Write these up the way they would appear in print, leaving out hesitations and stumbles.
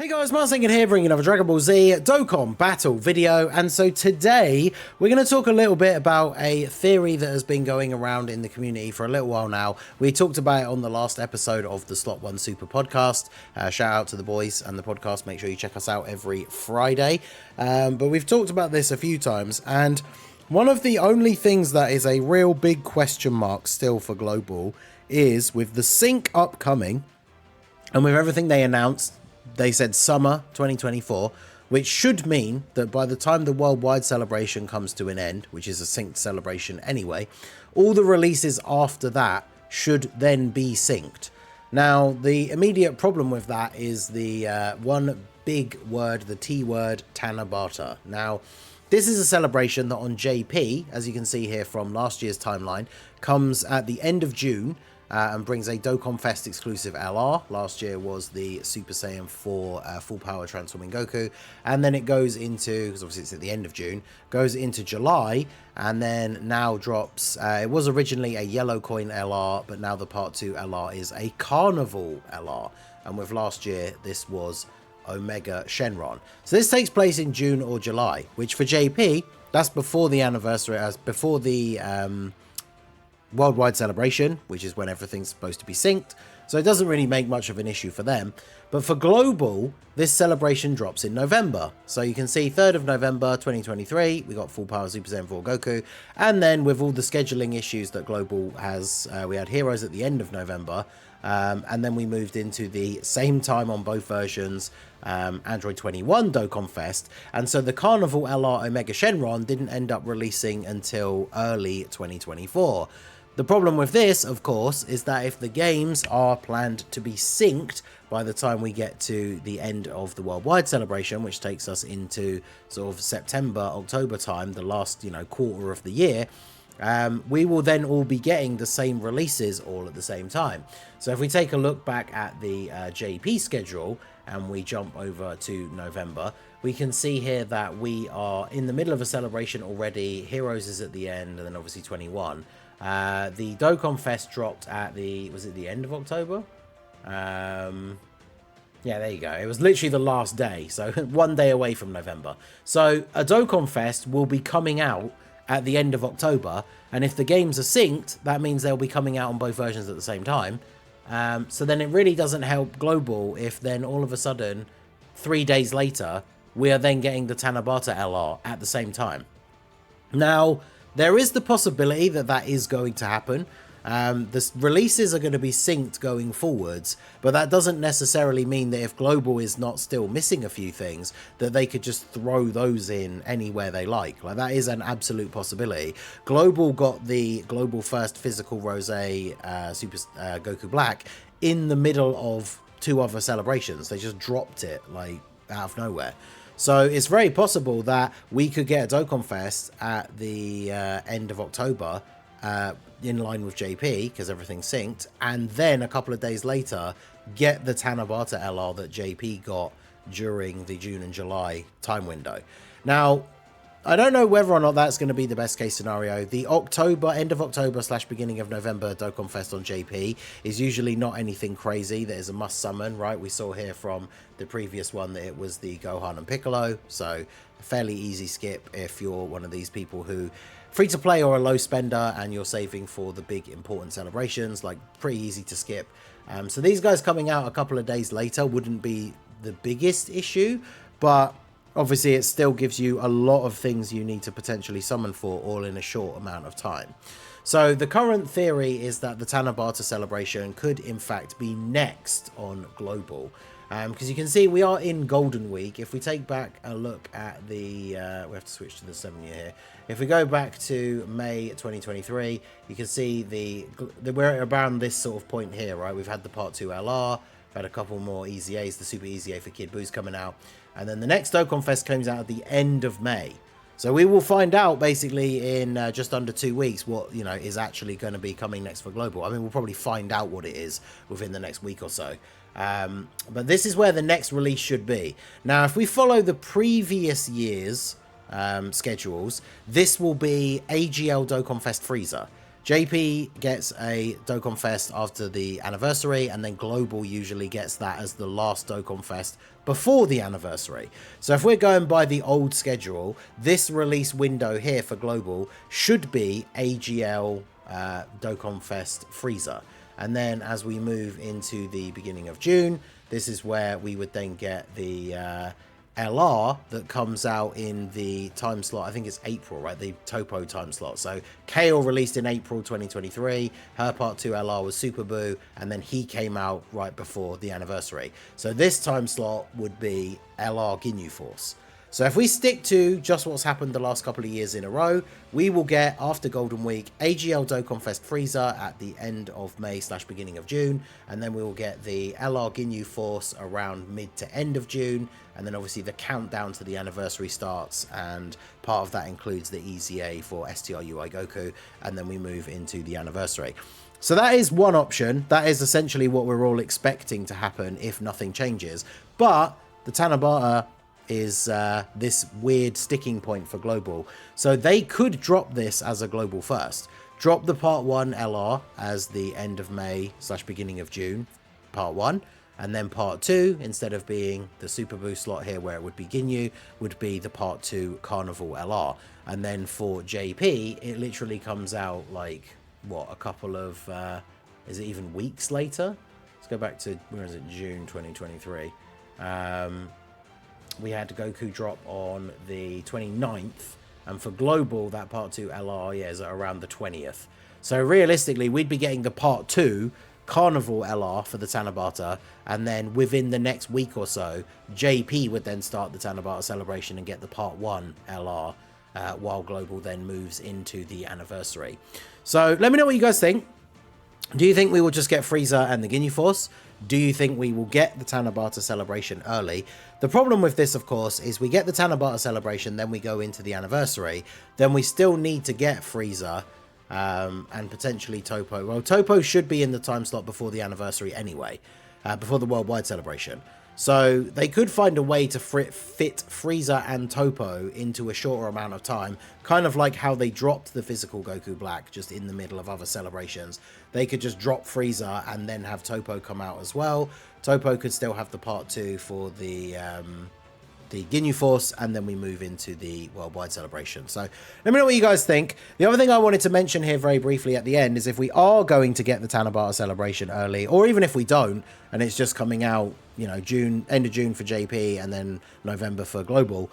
Hey guys, Martin here bringing another Dragon Ball Z Dokkan battle video, and so today we're going to talk a little bit about a theory that has been going around in the community for a little while now. We talked about it on the last episode of the Slot 1 Super podcast. Shout out to the boys and the podcast, make sure you check us out every Friday. But we've talked about this a few times, and one of the only things that is a real big question mark still for Global is with the sync upcoming, and with everything they announced. They said summer 2024, which should mean that by the time the worldwide celebration comes to an end, which is a synced celebration anyway, all the releases after that should then be synced. Now, the immediate problem with that is the one big word, the T word, Tanabata. Now, this is a celebration that on JP, as you can see here from last year's timeline, comes at the end of June. And brings a Dokkan Fest exclusive LR. Last year was the Super Saiyan 4 full power transforming Goku. And then it goes into, because obviously it's at the end of June, goes into July, and then now drops, it was originally a yellow coin LR, but now the part 2 LR is a Carnival LR. And with last year, this was Omega Shenron. So this takes place in June or July, which for JP, that's before the anniversary, before the worldwide celebration, which is when everything's supposed to be synced, so it doesn't really make much of an issue for them. But for Global, this celebration drops in November. So you can see 3rd of November 2023, we got full power Super Saiyan 4 Goku, and then with all the scheduling issues that Global has, we had Heroes at the end of November, and then we moved into the same time on both versions, Android 21 Dokkan Fest, and so the Carnival LR Omega Shenron didn't end up releasing until early 2024. The problem with this, of course, is that if the games are planned to be synced by the time we get to the end of the worldwide celebration, which takes us into sort of September, October time, the last, quarter of the year, we will then all be getting the same releases all at the same time. So if we take a look back at the JP schedule and we jump over to November, we can see here that we are in the middle of a celebration already. Heroes is at the end, and then obviously 21. The Dokkan Fest dropped at was it the end of October? Yeah, there you go. It was literally the last day, so one day away from November. So a Dokkan Fest will be coming out at the end of October, and if the games are synced, that means they'll be coming out on both versions at the same time. So then it really doesn't help Global if then all of a sudden, 3 days later, we are then getting the Tanabata LR at the same time. Now, there is the possibility that that is going to happen. The releases are going to be synced going forwards, but that doesn't necessarily mean that if Global is not still missing a few things, that they could just throw those in anywhere they like. Like, that is an absolute possibility. Global got the Global First Physical Rose Super Goku Black in the middle of 2 other celebrations. They just dropped it, like, out of nowhere. So it's very possible that we could get a Dokkan Fest at the end of October in line with JP, because everything's synced, and then a couple of days later get the Tanabata LR that JP got during the June and July time window. Now, I don't know whether or not that's going to be the best case scenario. The end of October / beginning of November Dokkan Fest on JP is usually not anything crazy. That is a must summon, right? We saw here from the previous one that it was the Gohan and Piccolo, so a fairly easy skip if you're one of these people who free to play or a low spender and you're saving for the big important celebrations, like pretty easy to skip. So these guys coming out a couple of days later wouldn't be the biggest issue, but obviously it still gives you a lot of things you need to potentially summon for all in a short amount of time. So the current theory is that the Tanabata celebration could in fact be next on Global. Because you can see we are in Golden Week. If we take back a look at the, we have to switch to the 7-year here. If we go back to May 2023, you can see we're around this sort of point here, right? We've had the Part 2 LR, we've had a couple more Easy A's, the Super Easy A for Kid Boo's coming out. And then the next Dokkan Fest comes out at the end of May. So we will find out basically in just under 2 weeks what, is actually going to be coming next for Global. I mean, we'll probably find out what it is within the next week or so. But this is where the next release should be. Now, if we follow the previous year's schedules, this will be AGL Dokkan Fest Freezer. JP gets a Dokkan Fest after the anniversary, and then Global usually gets that as the last Dokkan Fest before the anniversary. So if we're going by the old schedule, this release window here for Global should be AGL Dokkan Fest Frieza. And then as we move into the beginning of June, this is where we would then get the LR that comes out in the time slot. I think it's April, right? The Topo time slot. So COULE released in April 2023. Her part 2 LR was Super Boo, and then he came out right before the anniversary. So this time slot would be LR Ginyu Force. So if we stick to just what's happened the last couple of years in a row, we will get, after Golden Week, AGL Dokkan Fest Frieza at the end of May / beginning of June, and then we will get the LR Ginyu Force around mid to end of June, and then obviously the countdown to the anniversary starts, and part of that includes the EZA for STRUI Goku, and then we move into the anniversary. So that is one option. That is essentially what we're all expecting to happen if nothing changes. But the Tanabata is this weird sticking point for Global. So they could drop this as a Global first. Drop the Part 1 LR as the end of May / beginning of June, Part 1. And then Part 2, instead of being the Super Boost slot here where it would be Ginyu, would be the Part 2 Carnival LR. And then for JP, it literally comes out like, what, a couple of, is it even weeks later? Let's go back to, where is it, June 2023. We had Goku drop on the 29th, and for Global, that Part 2 LR, yeah, is around the 20th. So realistically, we'd be getting the Part 2 Carnival LR for the Tanabata, and then within the next week or so, JP would then start the Tanabata celebration and get the Part 1 LR, while Global then moves into the anniversary. So let me know what you guys think. Do you think we will just get Frieza and the Ginyu Force? Do you think we will get the Tanabata celebration early? The problem with this, of course, is we get the Tanabata celebration, then we go into the anniversary. Then we still need to get Frieza and potentially Topo. Well, Topo should be in the time slot before the anniversary anyway, before the worldwide celebration. So they could find a way to fit Frieza and Topo into a shorter amount of time, kind of like how they dropped the physical Goku Black just in the middle of other celebrations. They could just drop Frieza and then have Topo come out as well. Topo could still have the Part 2 for the Ginyu Force, and then we move into the worldwide celebration. So let me know what you guys think. The other thing I wanted to mention here very briefly at the end is if we are going to get the Tanabata celebration early, or even if we don't, and it's just coming out, you know, June, end of June for JP, and then November for Global,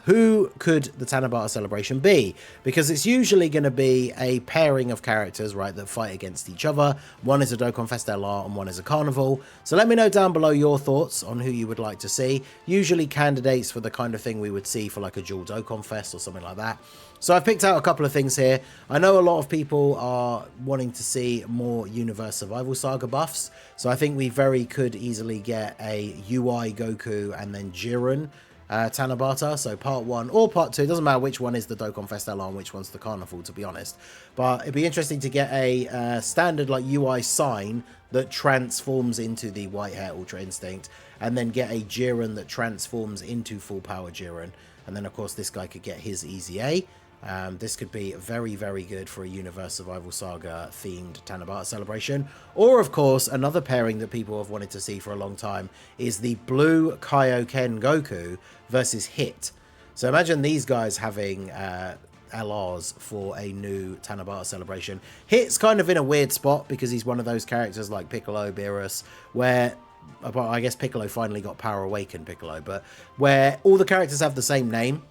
who could the Tanabata celebration be? Because it's usually going to be a pairing of characters, right, that fight against each other. One is a Dokkan Fest LR and one is a Carnival. So let me know down below your thoughts on who you would like to see. Usually candidates for the kind of thing we would see for like a dual Dokkan Fest or something like that. So I've picked out a couple of things here. I know a lot of people are wanting to see more Universe Survival Saga buffs. So I think we very could easily get a UI Goku and then Jiren Tanabata. So Part 1 or Part 2. Doesn't matter which one is the Dokkan Fest LR and which one's the Carnival, to be honest. But it'd be interesting to get a standard like UI sign that transforms into the White Hair Ultra Instinct. And then get a Jiren that transforms into Full Power Jiren. And then, of course, this guy could get his EZA. This could be very, very good for a Universe Survival Saga themed Tanabata celebration. Or, of course, another pairing that people have wanted to see for a long time is the Blue Kaioken Goku versus Hit. So imagine these guys having LRs for a new Tanabata celebration. Hit's kind of in a weird spot because he's one of those characters like Piccolo, Beerus, where I guess Piccolo finally got Power Awakened Piccolo, but where all the characters have the same name.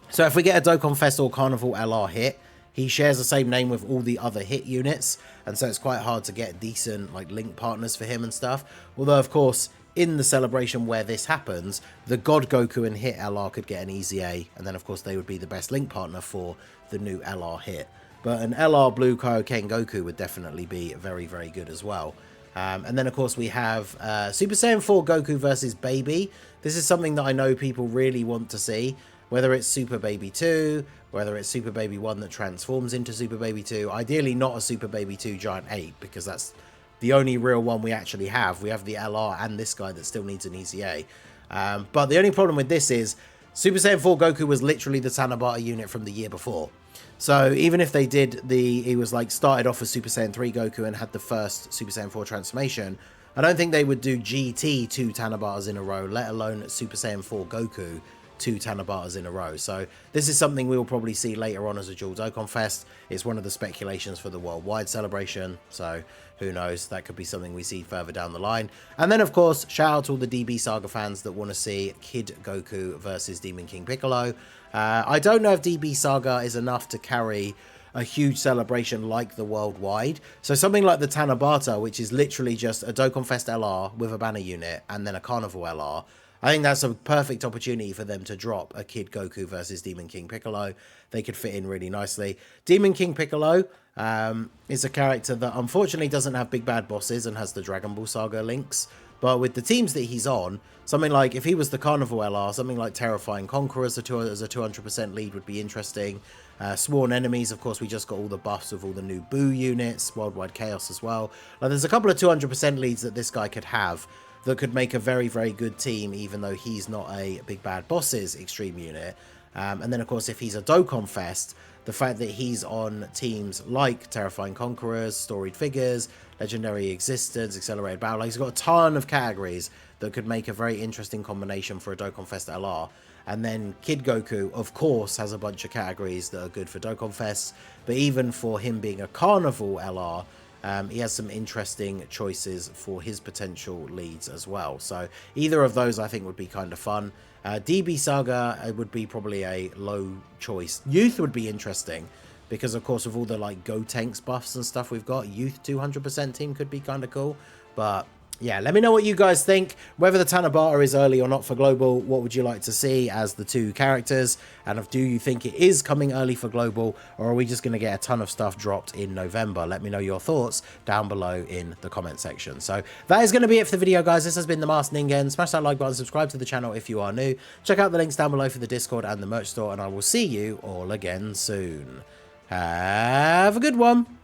So if we get a Dokkan Fest or Carnival LR Hit, he shares the same name with all the other Hit units, and so it's quite hard to get decent like link partners for him and stuff. Although, of course, in the celebration where this happens, the God Goku and Hit LR could get an EZA, and then, of course, they would be the best link partner for the new LR Hit. But an LR Blue Kaioken Goku would definitely be very, very good as well. And then, of course, we have Super Saiyan 4 Goku versus Baby. This is something that I know people really want to see. Whether it's Super Baby 2, whether it's Super Baby 1 that transforms into Super Baby 2. Ideally not a Super Baby 2 Giant 8, because that's the only real one we actually have. We have the LR and this guy that still needs an EZA. But the only problem with this is Super Saiyan 4 Goku was literally the Tanabata unit from the year before. So even if they did he was like started off as Super Saiyan 3 Goku and had the first Super Saiyan 4 transformation, I don't think they would do GT 2 Tanabatas in a row, let alone Super Saiyan 4 Goku 2 Tanabatas in a row. So this is something we will probably see later on as a dual Dokkan Fest. It's one of the speculations for the worldwide celebration, so who knows, that could be something we see further down the line. And then of course, shout out to all the DB Saga fans that want to see Kid Goku versus Demon King Piccolo. I don't know if DB Saga is enough to carry a huge celebration like the worldwide. So something like the Tanabata, which is literally just a Dokkan Fest LR with a banner unit and then a Carnival LR, I think that's a perfect opportunity for them to drop a Kid Goku versus Demon King Piccolo. They could fit in really nicely. Demon King Piccolo is a character that unfortunately doesn't have big bad bosses and has the Dragon Ball Saga links. But with the teams that he's on, something like, if he was the Carnival LR, something like Terrifying Conqueror as a 200% lead would be interesting. Sworn Enemies, of course, we just got all the buffs with all the new Boo units, Worldwide Chaos as well. Like, there's a couple of 200% leads that this guy could have that could make a very, very good team, even though he's not a Big Bad Bosses extreme unit. And then, of course, if he's a Dokkan Fest, the fact that he's on teams like Terrifying Conquerors, Storied Figures, Legendary Existence, Accelerated Battle, like, he's got a ton of categories that could make a very interesting combination for a Dokkan Fest LR. And then Kid Goku, of course, has a bunch of categories that are good for Dokkan Fests, but even for him being a Carnival LR, he has some interesting choices for his potential leads as well. So either of those I think would be kind of fun. DB Saga would be probably a low choice. Youth would be interesting because, of course, with all the like Go Tanks buffs and stuff we've got, Youth 200% team could be kind of cool. But yeah, let me know what you guys think. Whether the Tanabata is early or not for Global, what would you like to see as the two characters? And do you think it is coming early for Global, or are we just going to get a ton of stuff dropped in November? Let me know your thoughts down below in the comment section. So that is going to be it for the video, guys. This has been the Masked Ningen. Smash that like button, subscribe to the channel if you are new. Check out the links down below for the Discord and the merch store, and I will see you all again soon. Have a good one.